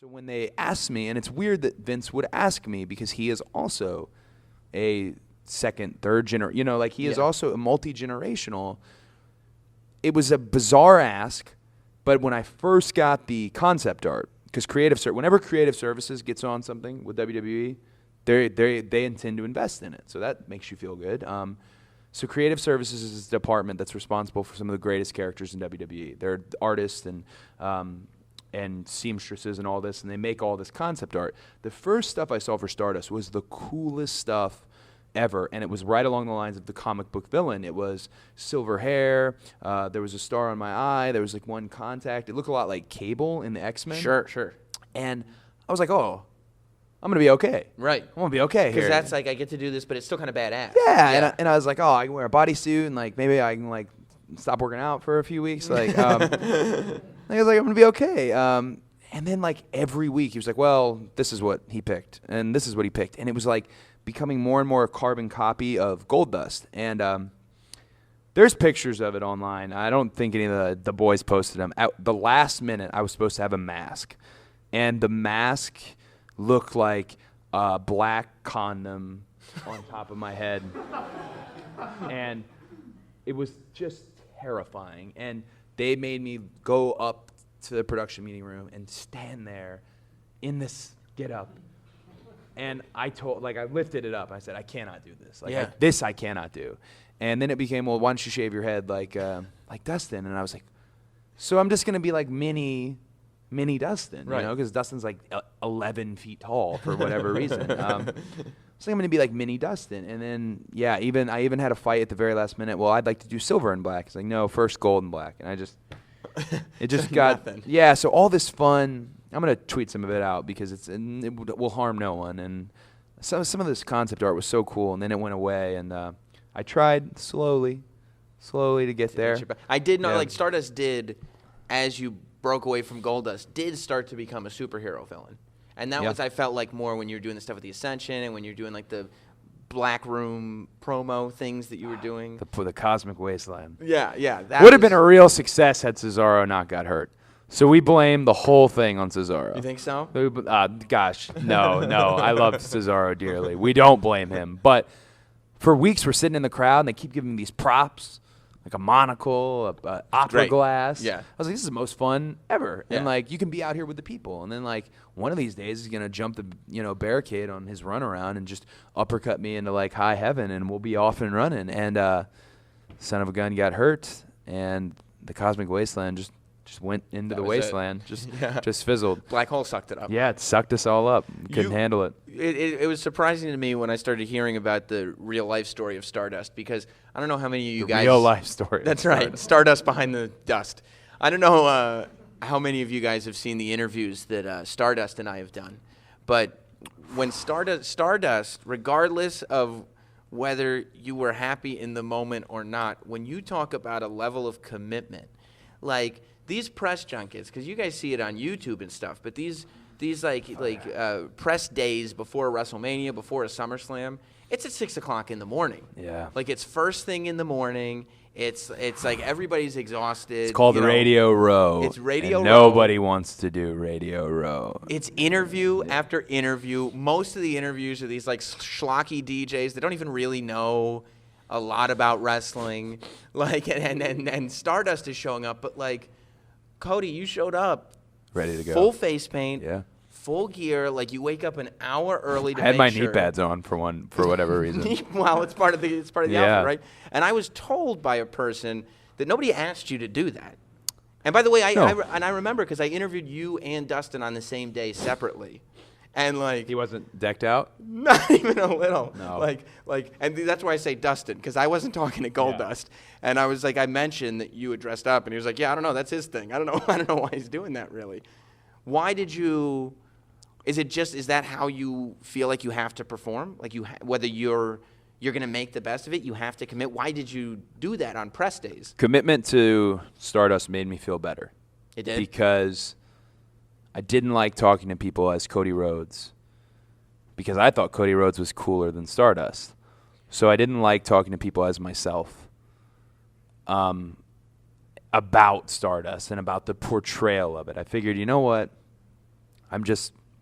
So when they asked me, and it's weird that Vince would ask me because he is also a second, third generation, you know, like he is also a multi-generational. It was a bizarre ask, but when I first got the concept art, because whenever Creative Services gets on something with WWE, they intend to invest in it. So that makes you feel good. So Creative Services is the department that's responsible for some of the greatest characters in WWE. They're artists and seamstresses and all this, and they make all this concept art. The first stuff I saw for Stardust was the coolest stuff ever, and it was right along the lines of the comic book villain. It was silver hair, there was a star on my eye, there was like one contact. It looked a lot like Cable in the X-Men. Sure. And I was like, oh, I'm going to be okay. Right. I'm going to be okay here. Because that's like, I get to do this, but it's still kind of badass. Yeah. And I was like, oh, I can wear a bodysuit, and like maybe I can like stop working out for a few weeks. Like, I was like, I'm going to be okay. And then like every week he was like, well, this is what he picked, and this is what he picked. And it was like becoming more and more a carbon copy of Goldust. And there's pictures of it online. I don't think any of the boys posted them. At the last minute, I was supposed to have a mask. And the mask looked like a black condom on top of my head. And it was just terrifying. And they made me go up to the production meeting room and stand there in this getup. And I lifted it up. I said, I cannot do this. This I cannot do. And then it became, well, why don't you shave your head like Dustin? And I was like, so I'm just going to be like mini Dustin, right? You know, because Dustin's like 11 feet tall for whatever reason. So I'm going to be like mini Dustin. And then, I even had a fight at the very last minute. Well, I'd like to do silver and black. It's like, no, first gold and black. And it just got, so all this fun. I'm going to tweet some of it out because it will harm no one. And some of this concept art was so cool, and then it went away. And I tried slowly to get there. I did know, like Stardust did, as you broke away from Goldust, did start to become a superhero villain. And that was, I felt like, more when you were doing the stuff with the Ascension and when you're doing like the Black Room promo things that you were doing. The Cosmic Wasteland. Yeah. That would have been a real success had Cesaro not got hurt. So we blame the whole thing on Cesaro. You think so? Gosh, no. I love Cesaro dearly. We don't blame him. But for weeks we're sitting in the crowd and they keep giving me these props, like a monocle, a opera glass. Yeah. I was like, this is the most fun ever. Yeah. And like, you can be out here with the people. And then like, one of these days he's going to jump the barricade on his runaround and just uppercut me into like high heaven, and we'll be off and running. And son of a gun got hurt, and the Cosmic Wasteland just went into the wasteland, just fizzled. Black hole sucked it up. Yeah, it sucked us all up. Couldn't handle it. It was surprising to me when I started hearing about the real life story of Stardust, because I don't know how many of you guys. Real life story. That's right. Stardust behind the dust. I don't know how many of you guys have seen the interviews that Stardust and I have done, but when Stardust, regardless of whether you were happy in the moment or not, when you talk about a level of commitment, like these press junkets, because you guys see it on YouTube and stuff, but these press days before WrestleMania, before a SummerSlam, it's at 6 o'clock in the morning. Yeah. Like it's first thing in the morning. It's like everybody's exhausted. It's called Radio Row. It's Radio and Row. Nobody wants to do Radio Row. It's interview after interview. Most of the interviews are these like schlocky DJs that don't even really know a lot about wrestling. Like and Stardust is showing up, but like Cody, you showed up ready to go. Full face paint. Yeah. Full gear, like you wake up an hour early to I had make my sure. knee pads on for whatever reason. Well, it's part of the outfit, right? And I was told by a person that nobody asked you to do that. And by the way, I remember because I interviewed you and Dustin on the same day separately, and like he wasn't decked out. Not even a little. No. Like, and that's why I say Dustin, because I wasn't talking to Goldust, and I was like, I mentioned that you had dressed up, and he was like, yeah, I don't know, that's his thing. I don't know why he's doing that really. Why did you? Is that how you feel like you have to perform? Like whether you're going to make the best of it, you have to commit. Why did you do that on press days? Commitment to Stardust made me feel better. It did? Because I didn't like talking to people as Cody Rhodes, because I thought Cody Rhodes was cooler than Stardust. So I didn't like talking to people as myself about Stardust and about the portrayal of it. I figured, you know what?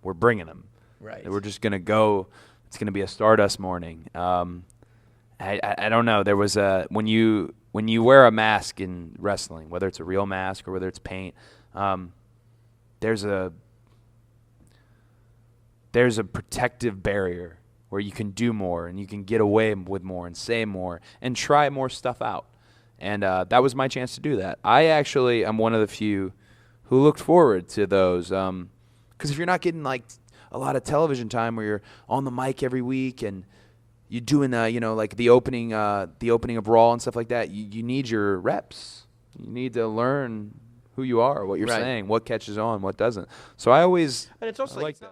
we're bringing them. Right. We're just gonna go. It's gonna be a Stardust morning. I don't know. There was when you wear a mask in wrestling, whether it's a real mask or whether it's paint, there's a protective barrier where you can do more and you can get away with more and say more and try more stuff out. And that was my chance to do that. I actually am one of the few who looked forward to those. Because if you're not getting like a lot of television time where you're on the mic every week and you're doing like the opening of Raw and stuff like that, you need your reps. You need to learn who you are, what you're saying, what catches on, what doesn't. So I always And it's also like that.